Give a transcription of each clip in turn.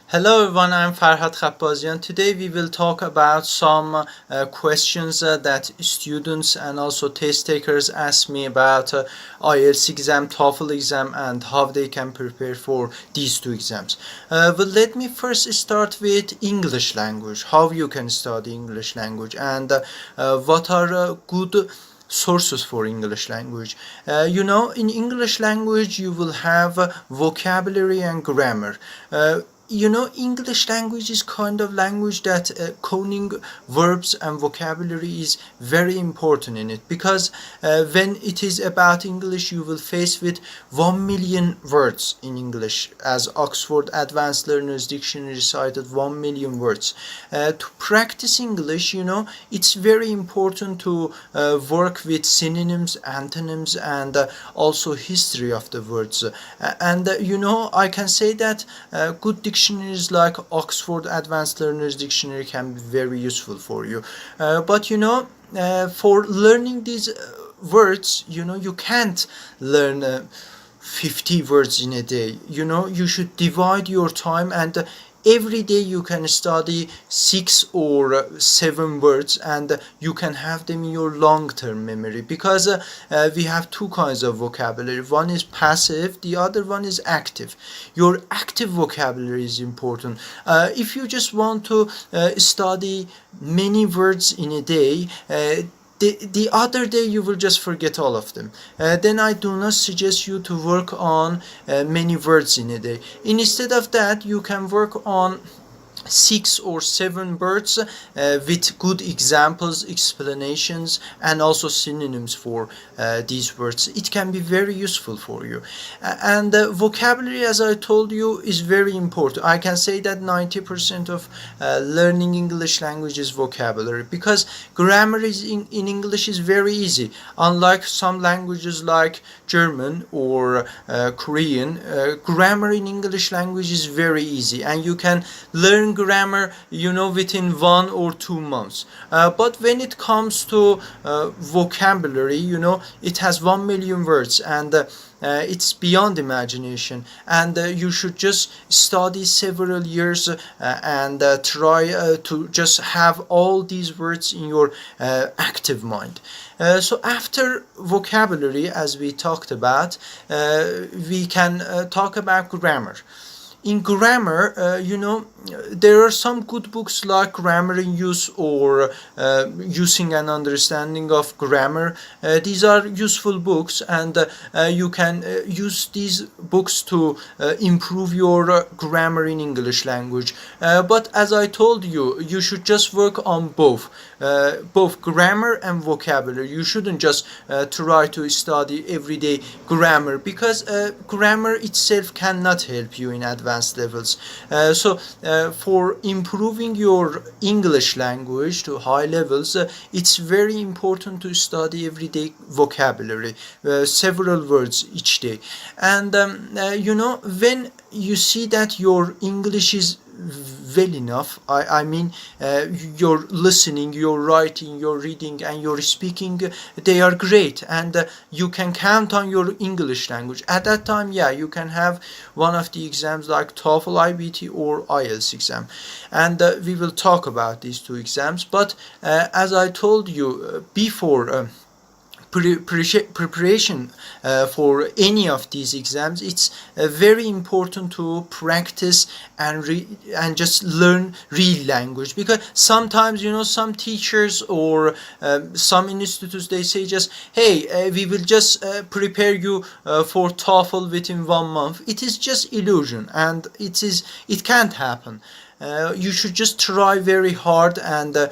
Hello everyone, I'm Farhad Khabazian. Today we will talk about some questions that students and also test takers ask me about Ielts exam, Toefl exam, and how they can prepare for these two exams. But let me first start with English language, how you can study English language, and what are good sources for English language. In English language you will have vocabulary and grammar. English language is kind of language that coning verbs and vocabulary is very important in it, because when it is about English you will face with 1 million words in English, as Oxford Advanced Learners Dictionary cited 1 million words. To practice English, it's very important to work with synonyms, antonyms, and also history of the words. I can say that good dictionaries like Oxford Advanced Learners Dictionary can be very useful for you. For learning these words, you can't learn 50 words in a day. You should divide your time, and every day you can study 6 or 7 words, and you can have them in your long-term memory, because we have two kinds of vocabulary. One is passive, the other one is active. Your active vocabulary is important. If you just want to study many words in a day, the other day you will just forget all of them. Then I do not suggest you to work on many words in a day. Instead of that, you can work on 6 or 7 words with good examples, explanations, and also synonyms for these words. It can be very useful for you. And vocabulary, as I told you, is very important. I can say that 90% of learning English language is vocabulary, because grammar is in English is very easy. Unlike some languages like German or Korean, grammar in English language is very easy, and you can learn grammar within 1 or 2 months. But when it comes to vocabulary, it has 1 million words, and it's beyond imagination, and you should just study several years and try to just have all these words in your active mind. So after vocabulary, as we talked about, we can talk about grammar. In grammar, there are some good books like Grammar in Use or Using and Understanding of Grammar. These are useful books, and you can use these books to improve your grammar in English language. But as I told you, you should just work on both grammar and vocabulary. You shouldn't just try to study everyday grammar, because grammar itself cannot help you in advanced levels. For improving your English language to high levels, it's very important to study everyday vocabulary, several words each day. And when you see that your English is well enough, I mean your listening, your writing, your reading, and your speaking, they are great, and you can count on your English language. At that time, you can have one of the exams like TOEFL, IBT, or IELTS exam, and we will talk about these two exams. But as I told you before, preparation for any of these exams, it's very important to practice and just learn real language, because sometimes some teachers or some institutes, they say just, hey, we will just prepare you for TOEFL within 1 month. It is just illusion, and it can't happen. You should just try very hard, and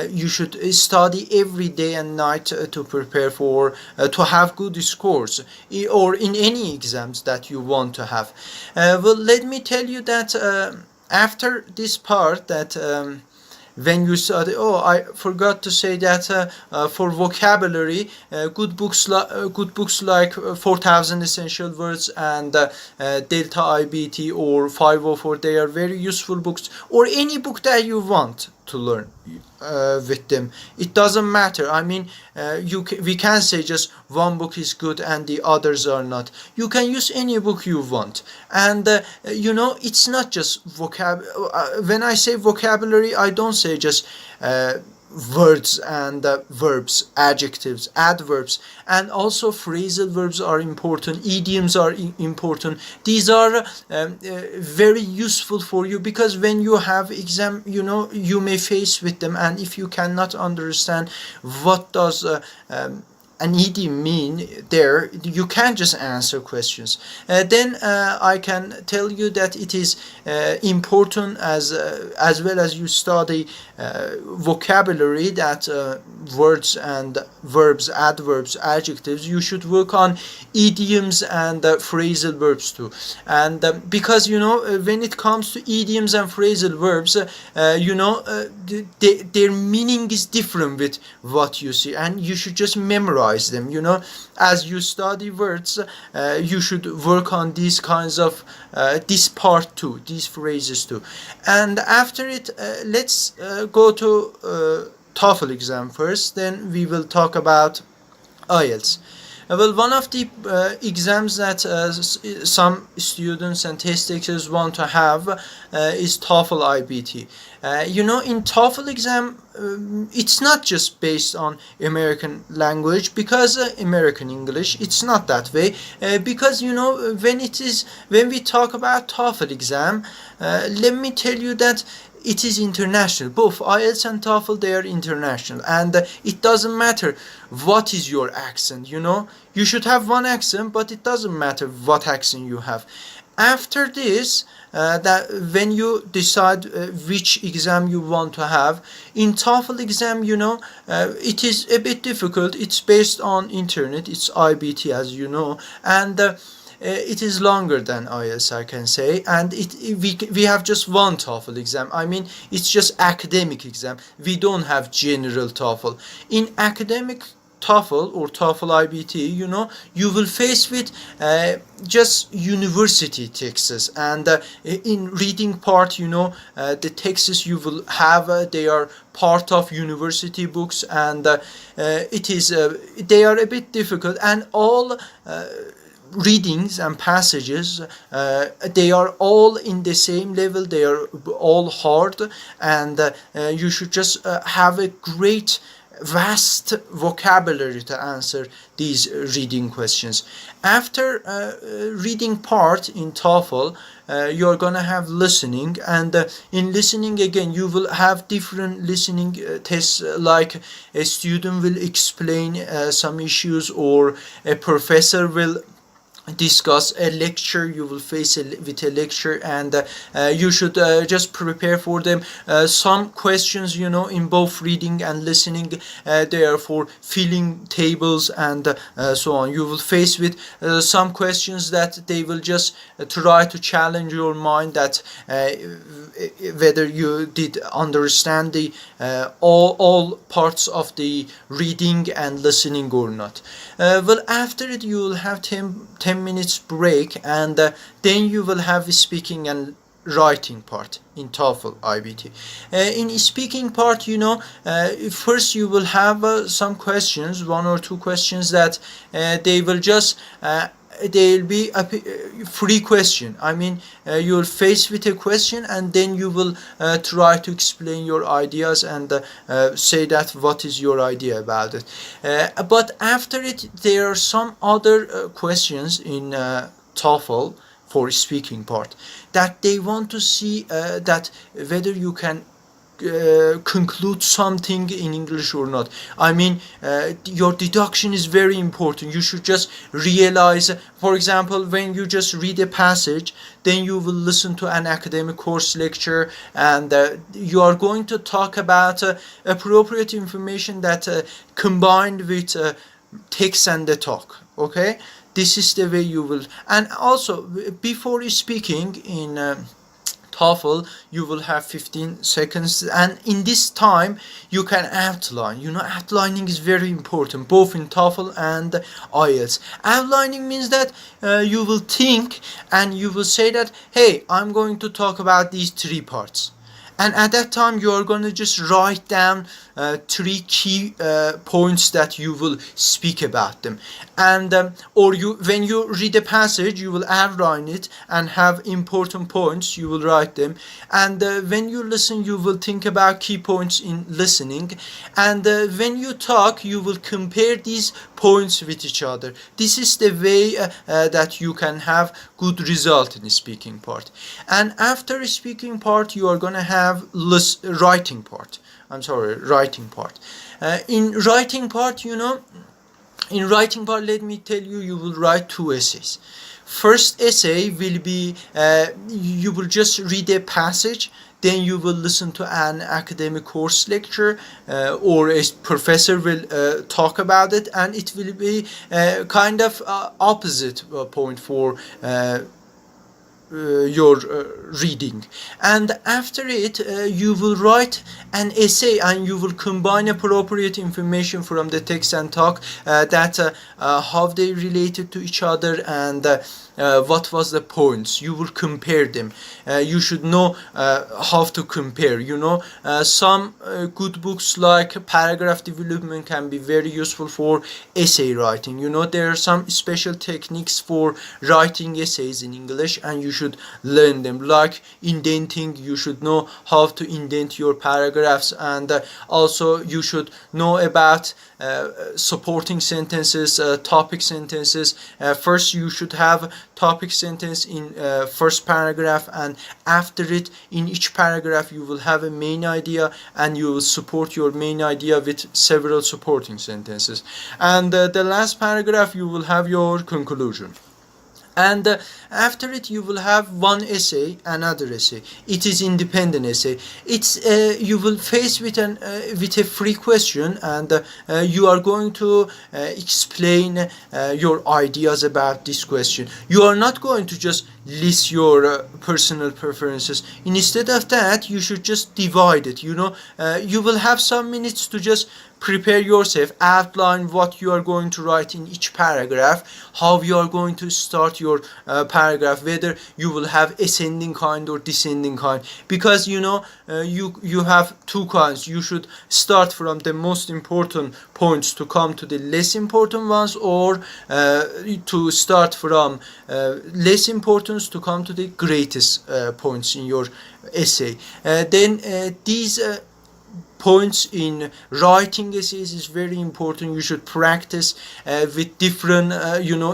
you should study every day and night to prepare for to have good scores or in any exams that you want to have. Well, let me tell you that after this part, that when you study, I forgot to say that for vocabulary, good books like 4,000 Essential Words and Delta IBT or 504, they are very useful books, or any book that you want to learn with them. It doesn't matter. I mean, we can say just one book is good and the others are not. You can use any book you want, and it's not just when I say vocabulary, I don't say just words and verbs, adjectives, adverbs, and also phrasal verbs are important, idioms are important. These are very useful for you, because when you have exam, you may face with them, and if you cannot understand what does an idiom mean there, you can't just answer questions. Then I can tell you that it is important as well as you study vocabulary, that words and verbs, adverbs, adjectives, you should work on idioms and phrasal verbs too. And because when it comes to idioms and phrasal verbs, their meaning is different with what you see, and you should just memorize them. As you study words, you should work on these kinds of this part too, these phrases too. And after it, let's go to TOEFL exam first, then we will talk about Ielts. Well, one of the exams that some students and test takers want to have is TOEFL IBT. In TOEFL exam, it's not just based on American language, because American English, it's not that way. Because when we talk about TOEFL exam, let me tell you that it is international. Both Ielts and TOEFL, they are international, and it doesn't matter what is your accent. You should have one accent, but it doesn't matter what accent you have. After this, that when you decide which exam you want to have, in TOEFL exam, it is a bit difficult. It's based on internet. It's IBT, as you know, and it is longer than IELTS, I can say, and we have just one TOEFL exam. I mean, it's just academic exam. We don't have general TOEFL. In academic TOEFL or TOEFL IBT, you will face with just university texts, and in reading part, the texts you will have, they are part of university books, and they are a bit difficult, and all readings and passages, they are all in the same level, they are all hard, and you should just have a great vast vocabulary to answer these reading questions. After reading part in TOEFL, you're gonna have listening, and in listening again you will have different listening tests, like a student will explain some issues, or a professor will discuss a lecture. You will face with a lecture, and you should just prepare for them. Some questions, in both reading and listening, they are for filling tables and so on. You will face with some questions that they will just try to challenge your mind, that whether you did understand the all parts of the reading and listening or not. Well, after it, you will have 10 minutes break, and then you will have speaking and writing part in TOEFL IBT. In speaking part, first you will have some questions, one or two questions that they will just they'll be a free question. I mean, you'll face with a question, and then you will try to explain your ideas and say that what is your idea about it. But after it, there are some other questions in TOEFL for speaking part, that they want to see that whether you can conclude something in English or not. I mean, your deduction is very important. You should just realize, for example, when you just read a passage, then you will listen to an academic course lecture, and you are going to talk about appropriate information that combined with text and the talk. Okay, this is the way you will. And also, before speaking in TOEFL, you will have 15 seconds, and in this time you can outline. Outlining is very important, both in TOEFL and IELTS. Outlining means that you will think, and you will say that, hey, I'm going to talk about these three parts, and at that time you are going to just write down 3 key points that you will speak about them, and or you, when you read a passage, you will outline it and have important points, you will write them, and when you listen, you will think about key points in listening, and when you talk, you will compare these points with each other. This is the way that you can have good result in the speaking part. And after speaking part, you are going to have writing part. Writing part. In writing part, let me tell you, you will write 2 essays. First essay will be, you will just read a passage, then you will listen to an academic course lecture, or a professor will talk about it, and it will be kind of opposite point for your reading. And after it, you will write an essay, and you will combine appropriate information from the text and talk, that how they related to each other, and what was the points. You will compare them. You should know how to compare. Some good books like Paragraph Development can be very useful for essay writing. There are some special techniques for writing essays in English, and you should learn them, like indenting. You should know how to indent your paragraphs, and also you should know about supporting sentences, topic sentences. First you should have topic sentence in first paragraph, and after it, in each paragraph, you will have a main idea, and you will support your main idea with several supporting sentences, and the last paragraph you will have your conclusion. And after it, you will have one essay, another essay. It is independent essay. It's you will face with a free question, and you are going to explain your ideas about this question. You are not going to just list your personal preferences. Instead of that, you should just divide it. You will have some minutes to just prepare yourself, outline what you are going to write in each paragraph, how you are going to start your paragraph, whether you will have ascending kind or descending kind, because you have 2 kinds. You should start from the most important points to come to the less important ones, or to start from less importance to come to the greatest points in your essay. Then these points in writing essays is very important. You should practice with different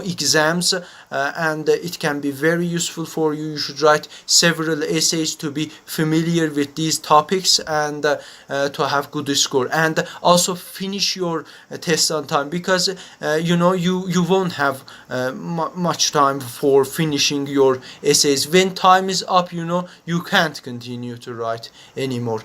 exams, and it can be very useful for you. You should write several essays to be familiar with these topics, and to have good score, and also finish your test on time, because you won't have much time for finishing your essays. When time is up, you can't continue to write anymore.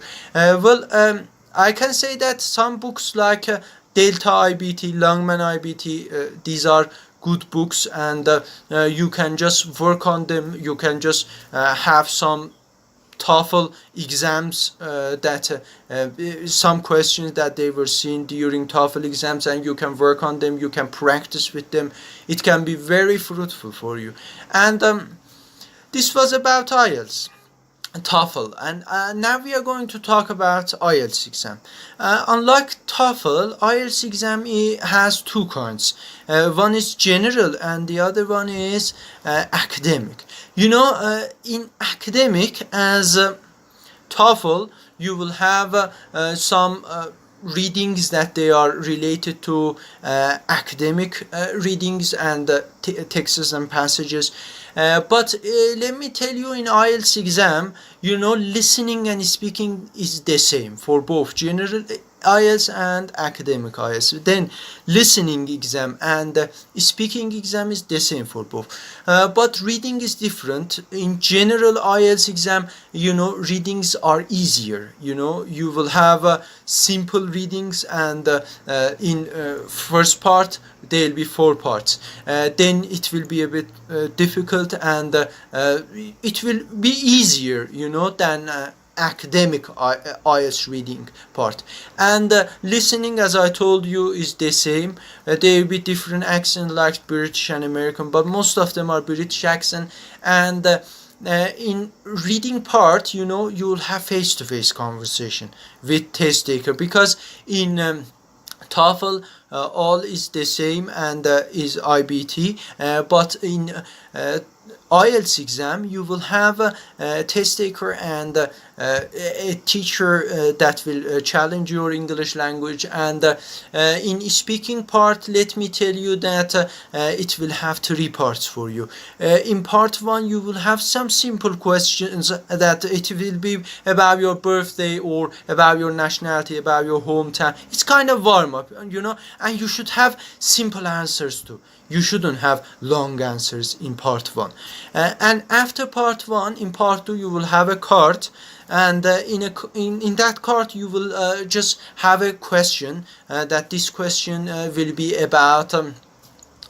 I can say that some books like Delta IBT, Longman IBT, these are good books, and you can just work on them. You can just have some Toefl exams, that some questions that they were seen during Toefl exams, and you can work on them. You can practice with them. It can be very fruitful for you. And this was about Ielts, Toefl, and now we are going to talk about Ielts exam. Unlike Toefl, Ielts exam has 2 kinds. One is general, and the other one is academic. In academic, as Toefl, you will have some readings that they are related to academic readings and texts and passages. But let me tell you, in Ielts exam, listening and speaking is the same for both general Ielts and academic Ielts. Then listening exam and speaking exam is the same for both. But reading is different. In general Ielts exam, readings are easier. You will have simple readings, and in first part there will be 4 parts. Then it will be a bit difficult, and it will be easier, than academic Ielts reading part. And listening, as I told you, is the same. There will be different accents like British and American, but most of them are British accent, and in reading part, you know, you will have face-to-face conversation with test taker, because in TOEFL all is the same and is IBT, but in Ielts exam you will have a test taker and a teacher that will challenge your English language. And in speaking part, let me tell you that it will have 3 parts for you. In part 1 you will have some simple questions that it will be about your birthday or about your nationality, about your hometown. It's kind of warm up, you know, and you should have simple answers too. You shouldn't have long answers in part 1. And after part 1, in part 2 you will have a card, and in that card you will just have a question, that this question will be about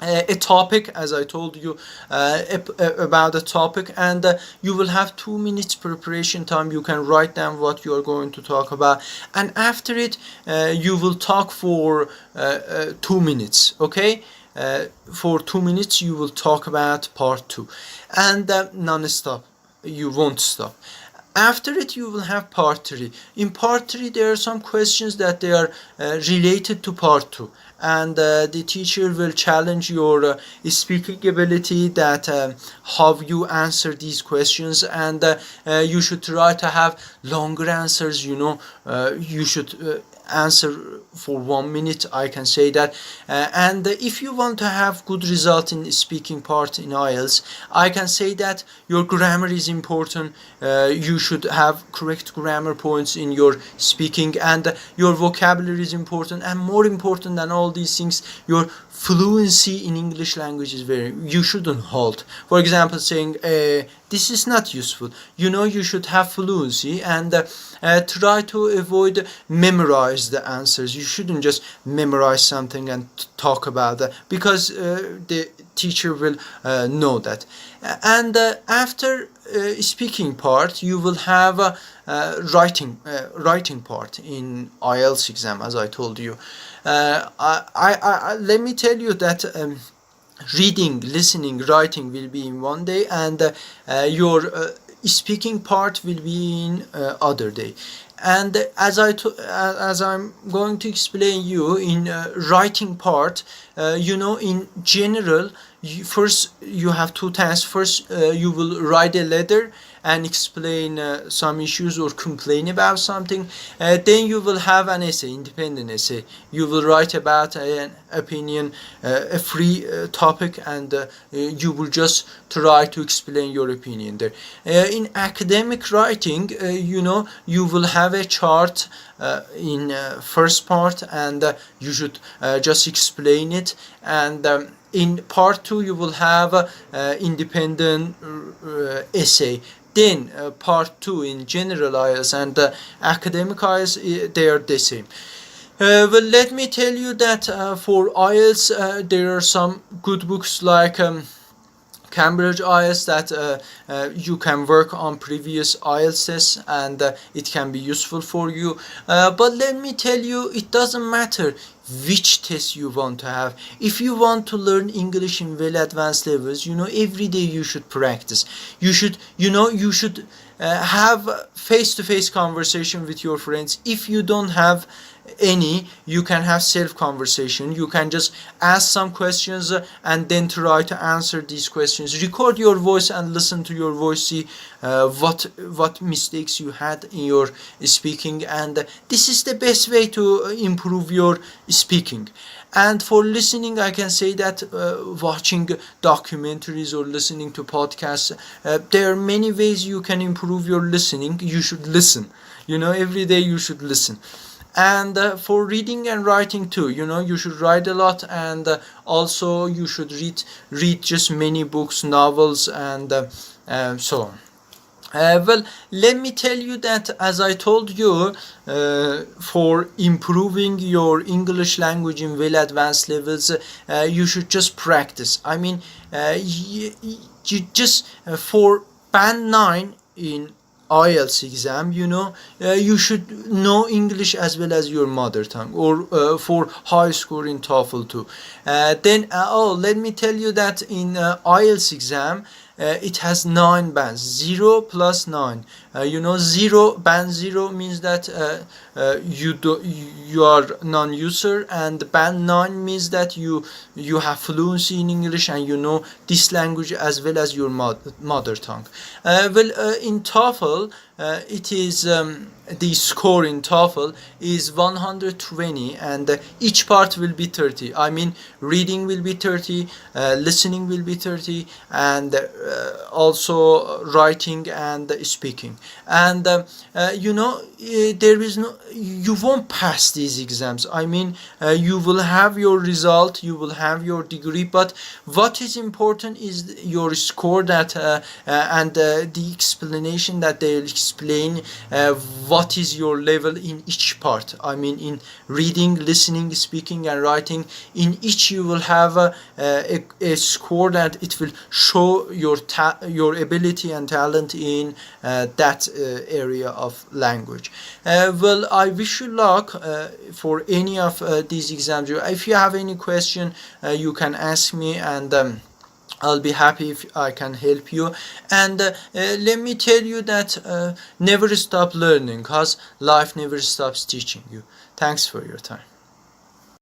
a topic, as I told you, about a topic, and you will have 2 minutes preparation time. You can write down what you are going to talk about, and after it you will talk for 2 minutes, okay? For 2 minutes you will talk about part 2, and non-stop, you won't stop. After it you will have part 3. In part 3 there are some questions that they are related to part 2, and the teacher will challenge your speaking ability, that how you answer these questions, and you should try to have longer answers, you know. You should answer for 1 minute, I can say that. And if you want to have good result in speaking part in IELTS, I can say that your grammar is important. You should have correct grammar points in your speaking, and your vocabulary is important, and more important than all these things, your fluency in English language is very, you shouldn't halt. For example, saying this is not useful. You know, you should have fluency, and try to avoid memorize the answers. You shouldn't just memorize something and talk about that, because the teacher will know that. And after speaking part, you will have writing part in IELTS exam, as I told you. Let me tell you that reading, listening, writing will be in one day, and your speaking part will be in other day. And as I'm going to explain you in writing part, you know, in general, first you have 2 tasks. First, you will write a letter and explain some issues or complain about something. Then you will have an essay, independent essay. You will write about an opinion, a free topic, and you will just try to explain your opinion there. In academic writing, you know, you will have a chart in first part, and you should just explain it. And in part 2 you will have independent essay. Then part 2 in general IELTS and academic IELTS, they are the same. Well, let me tell you that for IELTS there are some good books like Cambridge IELTS that you can work on previous IELTS tests, and it can be useful for you. But let me tell you, it doesn't matter which test you want to have. If you want to learn English in well advanced levels, you know, every day you should practice. You should have face-to-face conversation with your friends. If you don't have any, you can have self-conversation. You can just ask some questions and then try to answer these questions. Record your voice and listen to your voice, see what mistakes you had in your speaking, and this is the best way to improve your speaking. And for listening, I can say that watching documentaries or listening to podcasts, there are many ways you can improve your listening. You should listen. You know, every day you should listen. And for reading and writing too, you know, you should write a lot, and also you should read just many books, novels, and so on. Well, let me tell you that, as I told you, for improving your English language in well advanced levels, you should just practice. I mean, you just for band 9 in IELTS exam, you know, you should know English as well as your mother tongue, or for high score in TOEFL too. Then let me tell you that in IELTS exam, it has 9 bands, 0 plus 9. You know, band 0 means that you are non-user, and band 9 means that you have fluency in English and you know this language as well as your mother tongue. In TOEFL, it is the score in TOEFL is 120, and each part will be 30. I mean, reading will be 30, listening will be 30, and also writing and speaking. And you know, there is no, you won't pass these exams. I mean, you will have your result, you will have your degree, but what is important is your score, that and the explanation that they'll explain what is your level in each part. I mean, in reading, listening, speaking, and writing, in each you will have a score that it will show your ability and talent in that area of language. Well, I wish you luck for any of these exams. If you have any question, you can ask me, and I'll be happy if I can help you. And let me tell you that never stop learning, because life never stops teaching you. Thanks for your time.